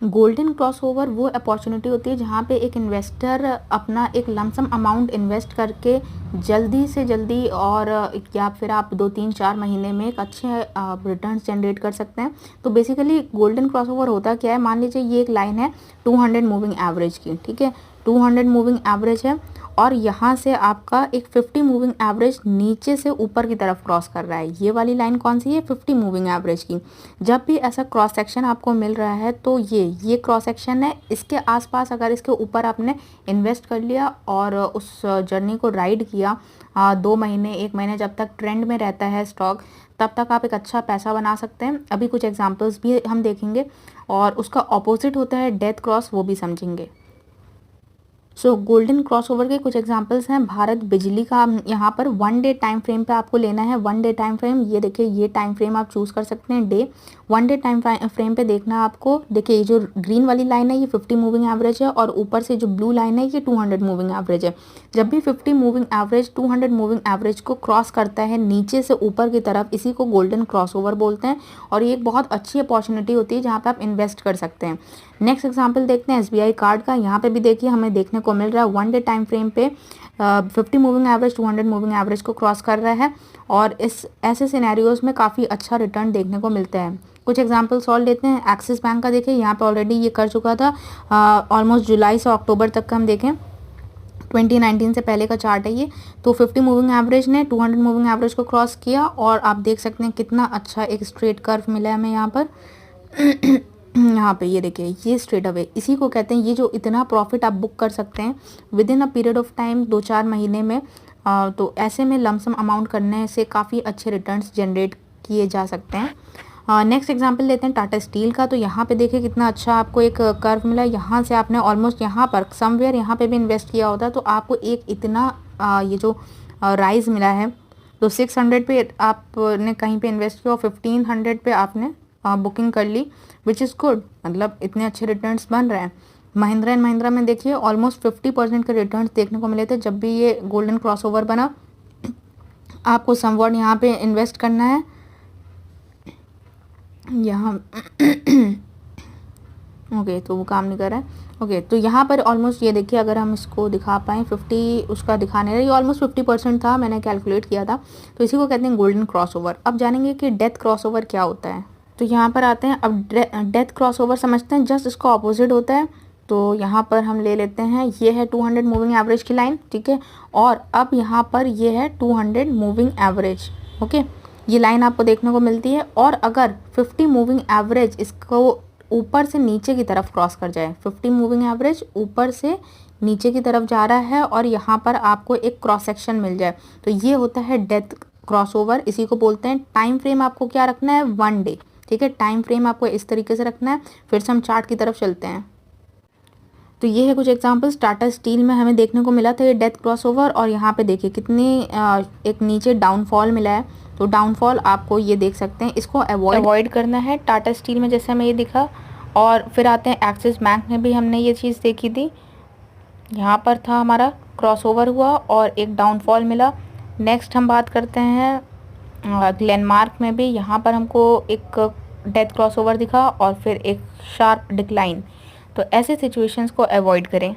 Golden crossover वो opportunity होती है जहाँ पे एक इन्वेस्टर अपना एक लमसम अमाउंट इन्वेस्ट करके जल्दी से जल्दी और या फिर आप 2-3-4 महीने में एक अच्छे रिटर्न्स जनरेट कर सकते हैं। तो बेसिकली गोल्डन क्रॉसओवर होता क्या है, मान लीजिए ये एक लाइन है 200 मूविंग एवरेज की, ठीक है, 200 मूविंग एवरेज है और यहाँ से आपका एक 50 मूविंग एवरेज नीचे से ऊपर की तरफ क्रॉस कर रहा है। ये वाली लाइन कौन सी है, 50 मूविंग एवरेज की। जब भी ऐसा क्रॉस सेक्शन आपको मिल रहा है तो ये क्रॉस सेक्शन है, इसके आसपास अगर इसके ऊपर आपने इन्वेस्ट कर लिया और उस जर्नी को राइड किया 2 महीने 1 महीने, जब तक ट्रेंड में रहता है स्टॉक, तब तक आप एक अच्छा पैसा बना सकते हैं। अभी कुछ एग्जांपल्स भी हम देखेंगे और उसका ऑपोजिट होता है डेथ क्रॉस, वो भी समझेंगे। सो गोल्डन क्रॉसओवर के कुछ एग्जांपल्स हैं। भारत बिजली का यहाँ पर 1 डे टाइम फ्रेम पे आपको लेना है। 1 डे टाइम फ्रेम, ये देखिए ये टाइम फ्रेम आप चूज़ कर सकते हैं डे। 1 डे टाइम फ्रेम पे देखना है आपको। देखिए ये जो ग्रीन वाली लाइन है ये 50 मूविंग एवरेज है और ऊपर से जो ब्लू लाइन है ये 200 मूविंग एवरेज है। जब भी 50 मूविंग एवरेज 200 मूविंग एवरेज को क्रॉस करता है नीचे से ऊपर की तरफ, इसी को गोल्डन क्रॉसओवर बोलते हैं और ये एक बहुत अच्छी अपॉर्चुनिटी होती है जहाँ पे आप इन्वेस्ट कर सकते हैं। नेक्स्ट एग्जांपल देखते हैं एसबीआई कार्ड का। यहाँ पे भी देखिए हमें देखने को मिल रहा है 1 डे टाइम फ्रेम पे 50 मूविंग एवरेज 200 मूविंग एवरेज को क्रॉस कर रहा है और इस ऐसे सिनेरियोज में काफ़ी अच्छा रिटर्न देखने को मिलता है। कुछ एग्जांपल्स और लेते हैं। एक्सिस बैंक का देखिए यहाँ पे ऑलरेडी ये कर चुका था ऑलमोस्ट जुलाई से अक्टूबर तक का हम देखें 2019 से पहले का चार्ट है ये। तो 50 मूविंग एवरेज ने 200 मूविंग एवरेज को क्रॉस किया और आप देख सकते हैं कितना अच्छा एक स्ट्रेट कर्व मिला है हमें यहाँ पर। यहाँ पे ये देखिए ये स्ट्रेट अवे, इसी को कहते हैं, ये जो इतना प्रॉफिट आप बुक कर सकते हैं with in a period of time 2-4 महीने में। तो ऐसे में लमसम अमाउंट करने से काफ़ी अच्छे रिटर्न्स जनरेट किए जा सकते हैं। नेक्स्ट एग्जांपल लेते हैं टाटा स्टील का। तो यहाँ पे देखिए कितना अच्छा आपको एक कर्व मिला। यहाँ से आपने ऑलमोस्ट यहाँ पर समवेयर यहाँ पे भी इन्वेस्ट किया होता तो आपको एक इतना ये जो राइज मिला है। तो 600 पे आपने कहीं पे इन्वेस्ट किया और 1500 पे आपने बुकिंग कर ली, विच इज़ गुड, मतलब इतने अच्छे रिटर्न्स बन रहे हैं। महिंद्रा एंड महिंद्रा में देखिए ऑलमोस्ट 50% के रिटर्न्स देखने को मिले थे जब भी ये गोल्डन क्रॉसओवर बना। आपको समवॉट यहाँ पे इन्वेस्ट करना है, यहाँ ओके तो वो काम नहीं कर रहा है। ओके तो यहाँ पर ऑलमोस्ट ये देखिए अगर हम इसको दिखा पाएँ 50 उसका दिखाने रहे, ये ऑलमोस्ट 50% था, मैंने कैलकुलेट किया था। तो इसी को कहते हैं गोल्डन क्रॉसओवर। अब जानेंगे कि डेथ क्रॉसओवर क्या होता है। तो यहाँ पर आते हैं, अब डेथ क्रॉसओवर समझते हैं, जस्ट इसका ऑपोजिट होता है। तो यहाँ पर हम ले लेते हैं, ये है 200 मूविंग एवरेज की लाइन, ठीक है, और अब यहाँ पर ये है 200 मूविंग एवरेज। ओके ये लाइन आपको देखने को मिलती है और अगर 50 मूविंग एवरेज इसको ऊपर से नीचे की तरफ क्रॉस कर जाए, 50 मूविंग एवरेज ऊपर से नीचे की तरफ जा रहा है और यहाँ पर आपको एक क्रॉस सेक्शन मिल जाए, तो ये होता है डेथ क्रॉसओवर। इसी को बोलते हैं। टाइम फ्रेम आपको क्या रखना है, 1 डे, ठीक है, टाइम फ्रेम आपको इस तरीके से रखना है। फिर से हम चार्ट की तरफ चलते हैं। तो ये है कुछ एग्जांपल्स। टाटा स्टील में हमें देखने को मिला था ये डेथ क्रॉसओवर और यहाँ पे देखिए कितनी एक नीचे डाउनफॉल मिला है। तो डाउनफॉल आपको ये देख सकते हैं, इसको अवॉइड करना है टाटा स्टील में, जैसे हमें ये दिखा। और फिर आते हैं एक्सिस बैंक में भी हमने ये चीज़ देखी थी, यहाँ पर था हमारा क्रॉसओवर हुआ और एक डाउनफॉल मिला। नेक्स्ट हम बात करते हैं ग्लेनमार्क में भी, यहाँ पर हमको एक डेथ क्रॉसओवर दिखा और फिर एक शार्प डिक्लाइन। तो ऐसे सिचुएशंस को अवॉइड करें।